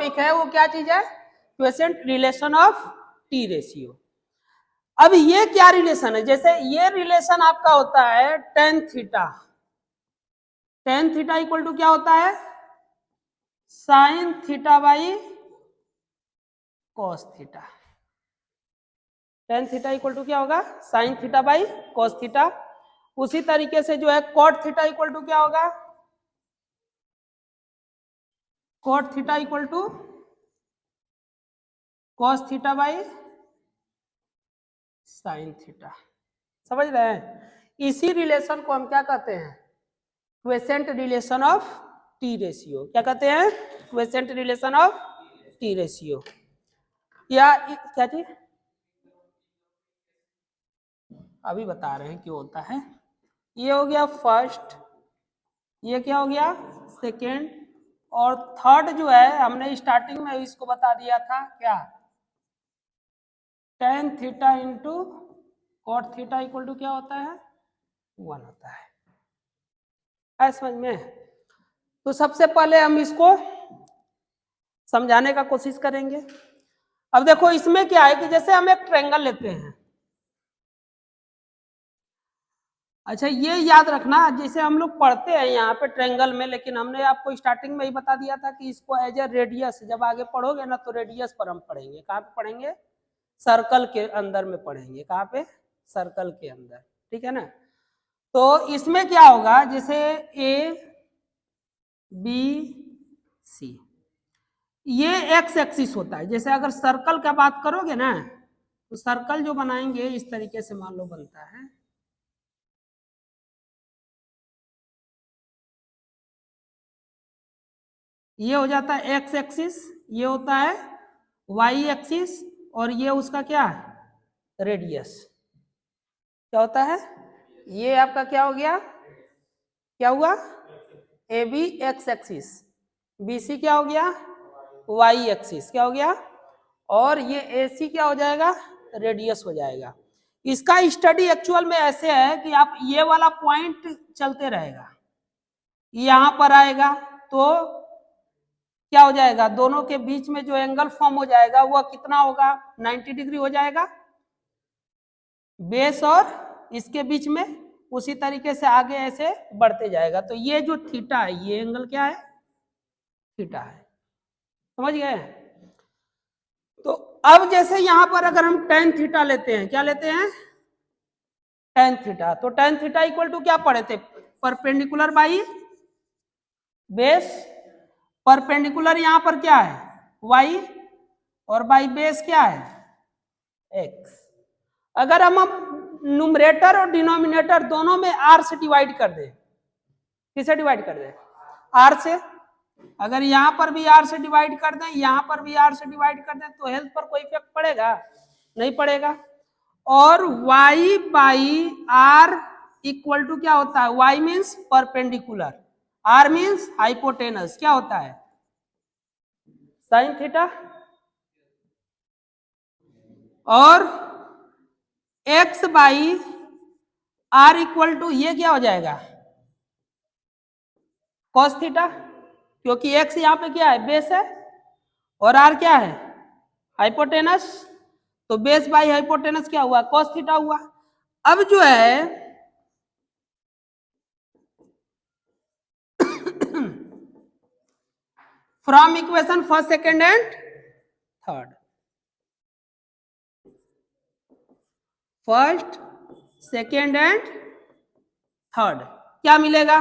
Topic है वो क्या चीज है, quiescent relation of T ratio. अब ये क्या रिलेशन है, जैसे ये रिलेशन आपका होता है tan theta, tan theta equal to क्या होता है, sine theta by cos theta. Tan theta equal to क्या होगा, sine theta by cos theta. उसी तरीके से जो है कॉट थीटा इक्वल टू क्या होगा, cot theta equal to cos theta by sine theta. समझ रहे हैं, इसी रिलेशन को हम क्या कहते हैं, quiescent relation of T ratio. क्या कहते हैं, quiescent relation of T ratio. या क्या चीज, अभी बता रहे हैं क्यों होता है। ये हो गया फर्स्ट, ये क्या हो गया सेकेंड, और थर्ड जो है हमने स्टार्टिंग में इसको बता दिया था क्या, tan theta into cot theta equal to क्या होता है, 1 होता है समझ में। तो सबसे पहले हम इसको समझाने का कोशिश करेंगे। अब देखो इसमें क्या है कि जैसे हम एक ट्रायंगल लेते हैं, अच्छा ये याद रखना, जैसे हम लोग पढ़ते हैं यहाँ पे ट्रायंगल में, लेकिन हमने आपको स्टार्टिंग में ही बता दिया था कि इसको एज ए रेडियस, जब आगे पढ़ोगे ना तो रेडियस पर हम पढ़ेंगे। कहाँ पे पढ़ेंगे, सर्कल के अंदर में पढ़ेंगे। कहाँ पे, सर्कल के अंदर, ठीक है ना। तो इसमें क्या होगा, जैसे ए बी सी, ये एक्स एक्सिस होता है। जैसे अगर सर्कल का बात करोगे ना, तो सर्कल जो बनाएंगे इस तरीके से मान लो बनता है, ये हो जाता है एक्स एक्सिस, ये होता है वाई एक्सिस, और ये उसका क्या है रेडियस। क्या होता है, ये आपका क्या हो गया, क्या हुआ, A B X axis, B C क्या हो गया वाई एक्सिस, क्या हो गया, और ये ए सी क्या हो जाएगा, रेडियस हो जाएगा। इसका स्टडी एक्चुअल में ऐसे है कि आप ये वाला पॉइंट चलते रहेगा, यहां पर आएगा तो क्या हो जाएगा, दोनों के बीच में जो एंगल फॉर्म हो जाएगा वह कितना होगा, 90 डिग्री हो जाएगा बेस और इसके बीच में। उसी तरीके से आगे ऐसे बढ़ते जाएगा, तो ये जो थीटा है ये एंगल क्या है, थीटा है। समझ गए। तो अब जैसे यहां पर अगर हम टेन थीटा लेते हैं, क्या लेते हैं टेन थीटा, तो टेन थीटा इक्वल टू क्या पढ़े थे, परपेंडिकुलर बाई बेस। परपेंडिकुलर यहां पर क्या है y, और बाई बेस क्या है x। अगर हम न्यूमरेटर और डिनोमिनेटर दोनों में r से डिवाइड कर दें, किसे डिवाइड कर दें, r से। अगर यहां पर भी r से डिवाइड कर दें, यहां पर भी r से डिवाइड कर दें, तो हेल्थ पर कोई इफेक्ट पड़ेगा, नहीं पड़ेगा। और y by r equal to क्या होता है, y means perpendicular, r means hypotenuse, क्या होता है साइन थीटा, और x by r equal to ये क्या हो जाएगा कॉस थीटा, क्योंकि x यहाँ पे क्या है बेस है, और r क्या है हाइपोटेनस, तो बेस बाई हाइपोटेनस क्या हुआ कॉस थीटा हुआ। अब जो है from equation first second and third, first second and third क्या मिलेगा,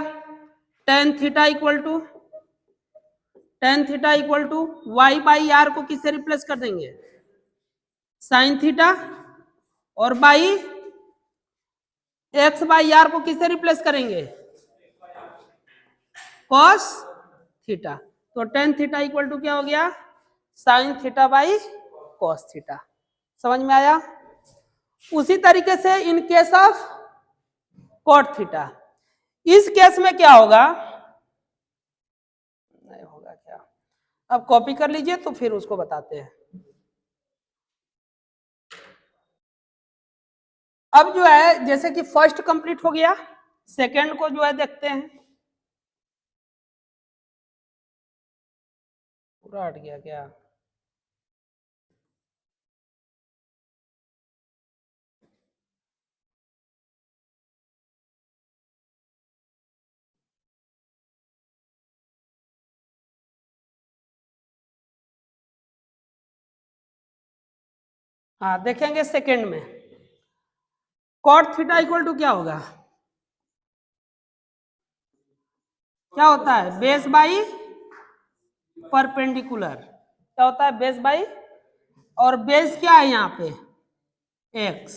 tan theta equal to y by r को किससे रिप्लेस कर देंगे साइन थीटा, और बाई एक्स बाई आर को किससे रिप्लेस करेंगे कॉस थीटा। तो टेन थीटा इक्वल टू क्या हो गया sine theta by cos theta. समझ में आया। उसी तरीके से in case of cot theta, इस केस में क्या होगा, नहीं होगा क्या, अब कॉपी कर लीजिए तो फिर उसको बताते हैं। अब जो है जैसे कि फर्स्ट कंप्लीट हो गया, सेकंड को जो है देखते हैं। पूरा हट गया क्या? हाँ देखेंगे सेकेंड में। कॉट थीटा इक्वल टू क्या होगा? क्या होता है? Base by perpendicular. क्या होता है? बेस बाई, और बेस क्या है यहाँ पे? एक्स,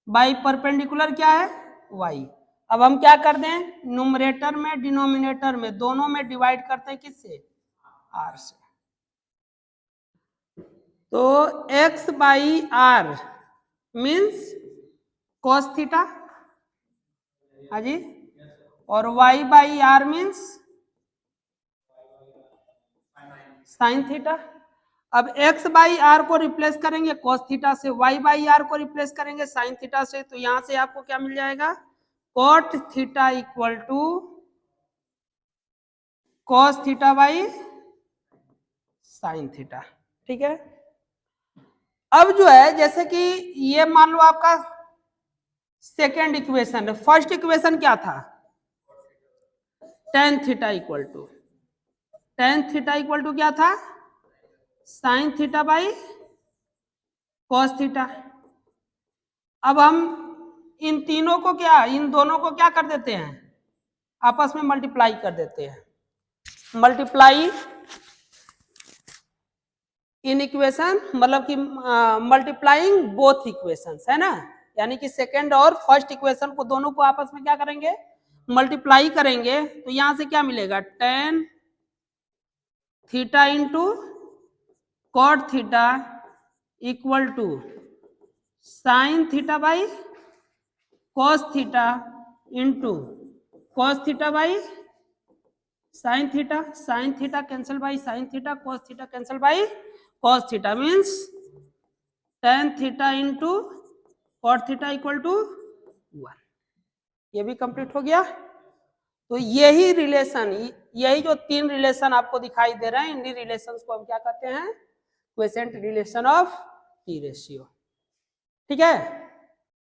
बाई परपेंडिकुलर क्या है? वाई। अब हम क्या कर दें, न्यूमरेटर में डिनोमिनेटर में दोनों में डिवाइड करते हैं, किससे? आर से। तो x by r means cos theta, हाँ जी, और y by r means sine theta. अब x बाई आर को रिप्लेस करेंगे cos थीटा से, y बाई आर को रिप्लेस करेंगे साइन थीटा से, तो यहां से आपको क्या मिल जाएगा? cot theta equal to cos theta by sine theta. ठीक है। अब जो है, जैसे कि ये मान लो आपका सेकेंड इक्वेशन है, फर्स्ट इक्वेशन क्या था? tan theta equal to, tan theta equal to क्या था? Sine theta by cos theta. अब हम इन तीनों को क्या, इन दोनों को क्या कर देते हैं? आपस में मल्टीप्लाई कर देते हैं। मल्टीप्लाई इन इक्वेशन मतलब कि मल्टीप्लाइंग बोथ इक्वेशंस, है ना, यानी कि सेकंड और फर्स्ट इक्वेशन को दोनों को आपस में क्या करेंगे? मल्टीप्लाई करेंगे। तो यहां से क्या मिलेगा? tan theta into cot theta equal to sine theta by cos theta into cos theta by sine theta, sine theta cancel by sine theta, cos theta cancel by cos theta, means tan theta into cot theta equal to 1। ये भी complete हो गया। तो यही relation, यही जो तीन relation आपको दिखाई दे रहे हैं, इन्हीं रिलेशंस को हम क्या कहते हैं? Quiescent relation of T ratio. ठीक है।